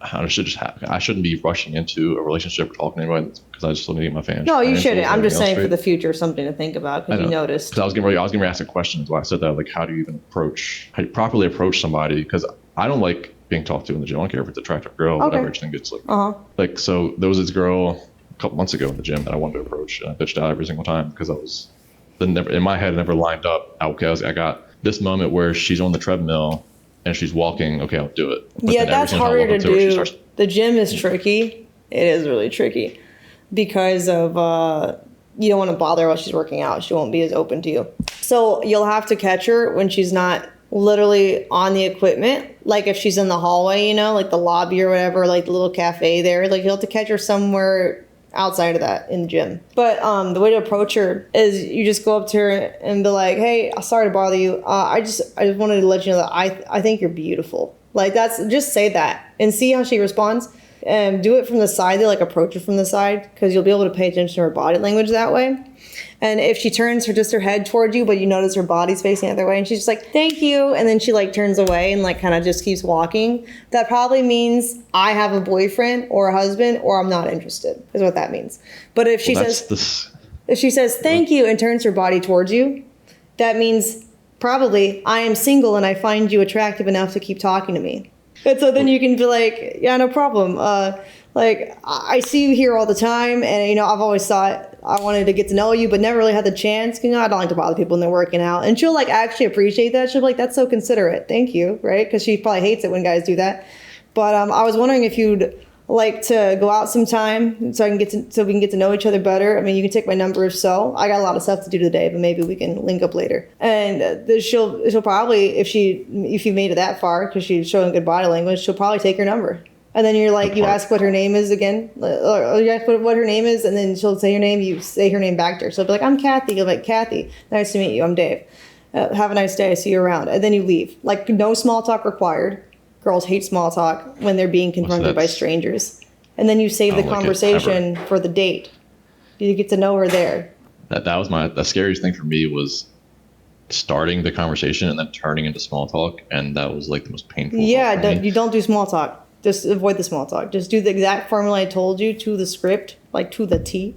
how it should just happen. I shouldn't be rushing into a relationship or talking to anybody because I just want to get my fans. No, you shouldn't. I'm just saying for the future, something to think about because you noticed. Because I was getting ready to ask a question. That's why I said that. Like, how do you even how do you properly approach somebody? Because I don't like being talked to in the gym. I don't care if it's an attractive girl, whatever. I just think it's like, so there was this girl a couple months ago in the gym that I wanted to approach, and I bitched out every single time because in my head, it never lined up. I got this moment where she's on the treadmill and she's walking. Okay, I'll do it. But yeah, that's harder to do. The gym is tricky. It is really tricky because of you don't want to bother her while she's working out. She won't be as open to you. So you'll have to catch her when she's not literally on the equipment. Like if she's in the hallway, you know, like the lobby or whatever, like the little cafe there. Like you'll have to catch her somewhere outside of that in the gym. But the way to approach her is you just go up to her and be like, hey, sorry to bother you. I just wanted to let you know that I think you're beautiful. Like just say that and see how she responds. And do it from the side. They like approach her from the side because you'll be able to pay attention to her body language that way. And if she turns her head towards you, but you notice her body's facing the other way and she's just like, thank you. And then she like turns away and like kind of just keeps walking. That probably means I have a boyfriend or a husband or I'm not interested is what that means. But if she says thank you and turns her body towards you, that means probably I am single and I find you attractive enough to keep talking to me. And so then you can be like, yeah, no problem. Like, I see you here all the time. And, you know, I've always thought I wanted to get to know you, but never really had the chance. You know, I don't like to bother people when they're working out. And she'll, like, actually appreciate that. She'll be like, that's so considerate. Thank you. Right? Because she probably hates it when guys do that. But I was wondering if you'd like to go out sometime so we can get to know each other better. I mean, you can take my number if so. I got a lot of stuff to do today, but maybe we can link up later. And she'll probably, if you made it that far, because she's showing good body language, she'll probably take your number. And then you're like, you ask what her name is again, or you ask what her name is, and then she'll say your name. You say her name back to her. So she'll be like, I'm Kathy. You're like, Kathy, nice to meet you. I'm Dave. Have a nice day. See you around. And then you leave. Like, no small talk required. Girls hate small talk when they're being confronted by strangers. And then you save the conversation for the date. You get to know her there. That was the scariest thing for me was starting the conversation and then turning into small talk. And that was like the most painful. Yeah, you don't do small talk. Just avoid the small talk. Just do the exact formula I told you to the script, like to the T.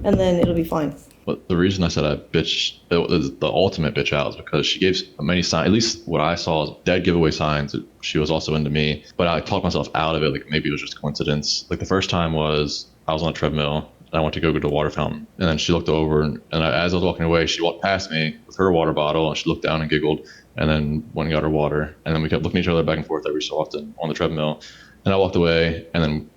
And then it'll be fine. But the reason I said the ultimate bitch out is because she gave many signs, at least what I saw is dead giveaway signs that she was also into me. But I talked myself out of it, like maybe it was just coincidence. Like the first time was I was on a treadmill and I went to go to the water fountain. And then she looked over and as I was walking away, she walked past me with her water bottle and she looked down and giggled and then went and got her water. And then we kept looking at each other back and forth every so often on the treadmill. And I walked away, and then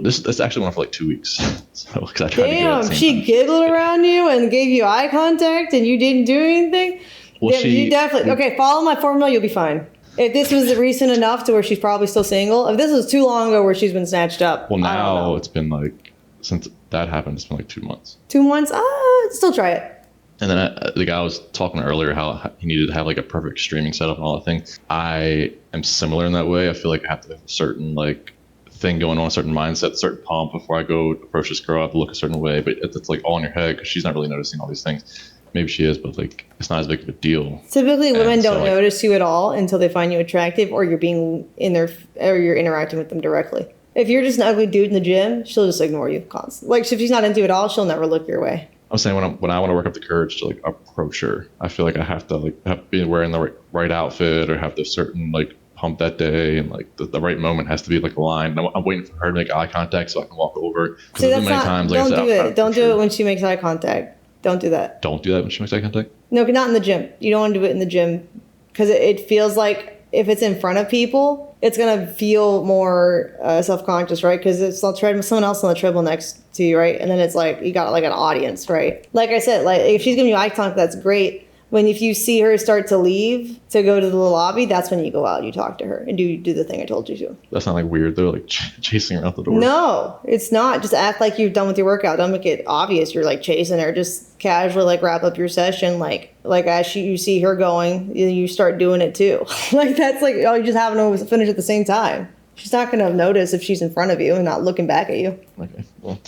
this actually went on for like 2 weeks. So, cause I tried Damn, she giggled around you and gave you eye contact, and you didn't do anything? Well, you definitely... Okay, follow my formula, you'll be fine. If this was recent enough to where she's probably still single, if this was too long ago where she's been snatched up... Well, now it's been like... Since that happened, it's been like 2 months. 2 months? Still try it. And then the guy was talking earlier how he needed to have like a perfect streaming setup and all that things. I am similar in that way. I feel like I have to have a certain like thing going on, a certain mindset, a certain pump before I go approach this girl. I have to look a certain way, but it's like all in your head because she's not really noticing all these things. Maybe she is, but like it's not as big of a deal. Typically, women don't notice you at all until they find you attractive, or you're being or you're interacting with them directly. If you're just an ugly dude in the gym, she'll just ignore you constantly. Like if she's not into you at all, she'll never look your way. I'm saying when I want to work up the courage to like approach her, I feel like I have to be wearing the right outfit or have the certain like pump that day, and like the right moment has to be like aligned. I'm waiting for her to make eye contact so I can walk over. See, that's not. Times, like, don't do it. Don't do it when she makes eye contact. Don't do that. Don't do that when she makes eye contact? No, not in the gym. You don't want to do it in the gym because it feels like if it's in front of people, it's going to feel more self-conscious, right? Because it's someone else on the treadmill next to you, right? And then it's like you got like an audience, right? Like I said, like if she's giving you eye contact, that's great. If you see her start to leave to go to the lobby, that's when you go out and you talk to her and do the thing I told you to. That's not like weird though, like chasing her out the door. No, it's not. Just act like you're done with your workout. Don't make it obvious you're like chasing her. Just casually like wrap up your session. Like as you see her going, you start doing it too. Like that's like, oh, you just happen to finish at the same time. She's not going to notice if she's in front of you and not looking back at you. Okay, well,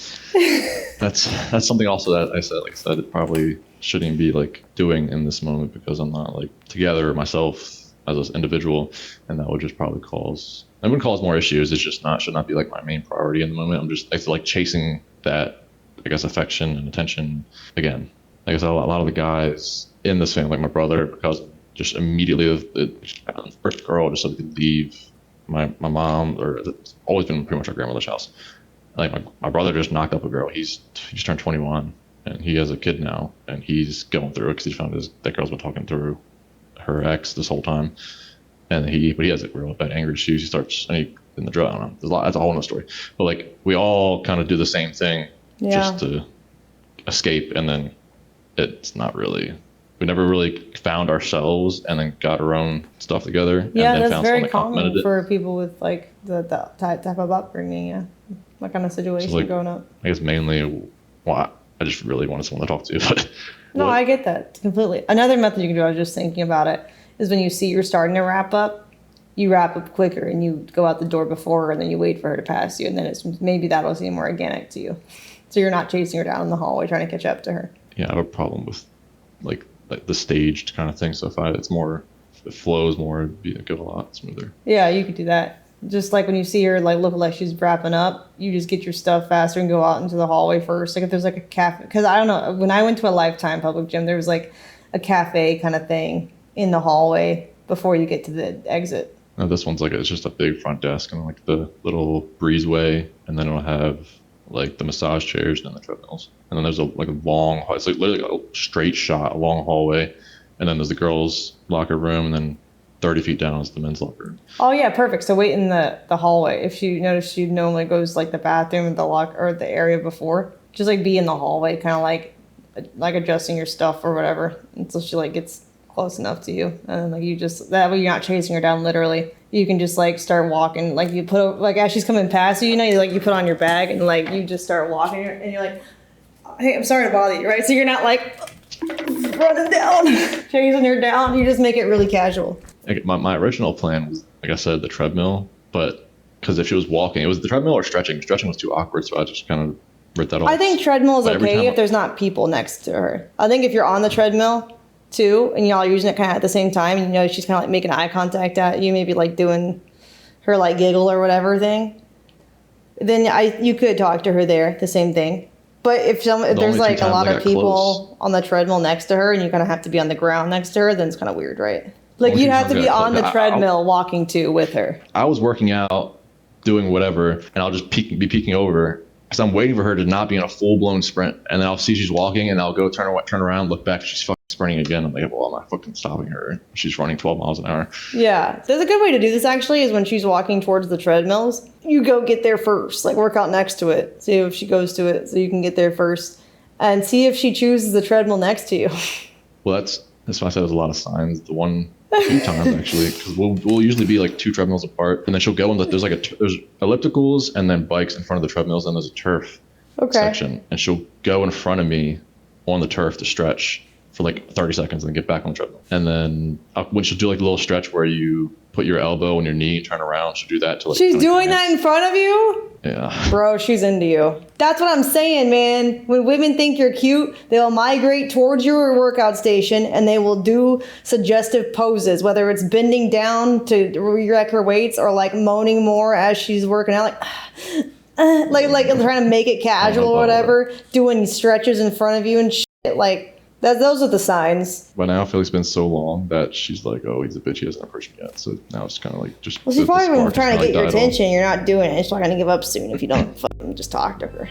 that's something also that I said, it probably shouldn't be like doing in this moment because I'm not like together myself. as an individual, and that would just probably cause more issues. It's just should not be like my main priority in the moment. I'm just like chasing that, I guess, affection and attention again. Like I said, a lot of the guys in this family, like my brother, because just immediately the first girl just so they could leave my mom, or it's always been pretty much our grandmother's house. Like my brother just knocked up a girl. He just turned 21 and he has a kid now, and he's going through it because he found that girl's been talking through her ex this whole time, and he has a real bad anger issues. He starts in the drug. I don't know. There's a lot. That's a whole other story. But like we all kind of do the same thing, just to escape, and then it's not really. We never really found ourselves, and then got our own stuff together. Yeah, and then that's very common for people with like the type of upbringing. Yeah, that kind of situation growing up. I guess mainly, I just really wanted someone to talk to. But no, I get that completely. Another method you can do, I was just thinking about it, is when you see you're starting to wrap up, you wrap up quicker and you go out the door before her, and then you wait for her to pass you, and then maybe that'll seem more organic to you. So you're not chasing her down in the hallway trying to catch up to her. Yeah, I have a problem with like the staged kind of thing. So if it flows more, it'd go a lot smoother. Yeah, you could do that. Just like when you see her like look like she's wrapping up, you just get your stuff faster and go out into the hallway first. Like if there's like a cafe, because I don't know, when I went to a Lifetime public gym, there was like a cafe kind of thing in the hallway before you get to the exit. No, this one's like, it's just a big front desk and like the little breezeway, and then it'll have like the massage chairs and then the treadmills. And then there's a long, it's like literally a straight shot, a long hallway. And then there's the girls' locker room, and then 30 feet down is the men's locker room. Oh yeah, perfect. So wait in the hallway. If you notice she normally goes like the bathroom, or the area before, just like be in the hallway, kind of like adjusting your stuff or whatever until she like gets close enough to you. And then like you just, that way you're not chasing her down literally. You can just like start walking, like you put, like as she's coming past you, you put on your bag and like you just start walking and you're like, hey, I'm sorry to bother you, right? So you're not like running down, chasing her down. You just make it really casual. My original plan was, like I said, the treadmill, but because if she was walking, it was the treadmill or stretching. Stretching was too awkward, so I just kind of ripped that off. I think treadmill is okay if there's not people next to her. I think if you're on the treadmill too, and y'all are using it kind of at the same time, and she's kind of like making eye contact at you, maybe like doing her like giggle or whatever thing, then you could talk to her there, the same thing. But if there's like a lot of people on the treadmill next to her and you kind of have to be on the ground next to her, then it's kind of weird, right? Like you'd have to be on the treadmill walking too with her. I was working out, doing whatever, and I'll just be peeking over because I'm waiting for her to not be in a full-blown sprint, and then I'll see she's walking, and I'll go turn around, look back, she's fucking sprinting again. I'm like, well, I'm not fucking stopping her. She's running 12 miles an hour. Yeah, there's a good way to do this actually, is when she's walking towards the treadmills, you go get there first, like work out next to it, see if she goes to it, so you can get there first, and see if she chooses the treadmill next to you. Well, that's why I said there's a lot of signs. The one. A few times actually, because we'll usually be like 2 treadmills apart, and then she'll go in there's ellipticals and then bikes in front of the treadmills, and there's a turf section, and she'll go in front of me on the turf to stretch for like 30 seconds and then get back on the treadmill. And then when she'll do like a little stretch where you put your elbow on your knee and turn around, she'll do that to like. She's doing that in front of you? Yeah. Bro, she's into you. That's what I'm saying, man. When women think you're cute, they'll migrate towards your workout station and they will do suggestive poses, whether it's bending down to re-rack her weights or like moaning more as she's working out, like trying to make it casual or whatever, doing stretches in front of you and shit. Like, those are the signs. But now I feel like it's been so long that she's like, oh, he's a bitch, he hasn't approached me yet. So now it's kind of like just. Well, she's probably been trying to get your attention. You're not doing it. She's not going to give up soon if you don't fucking just talk to her.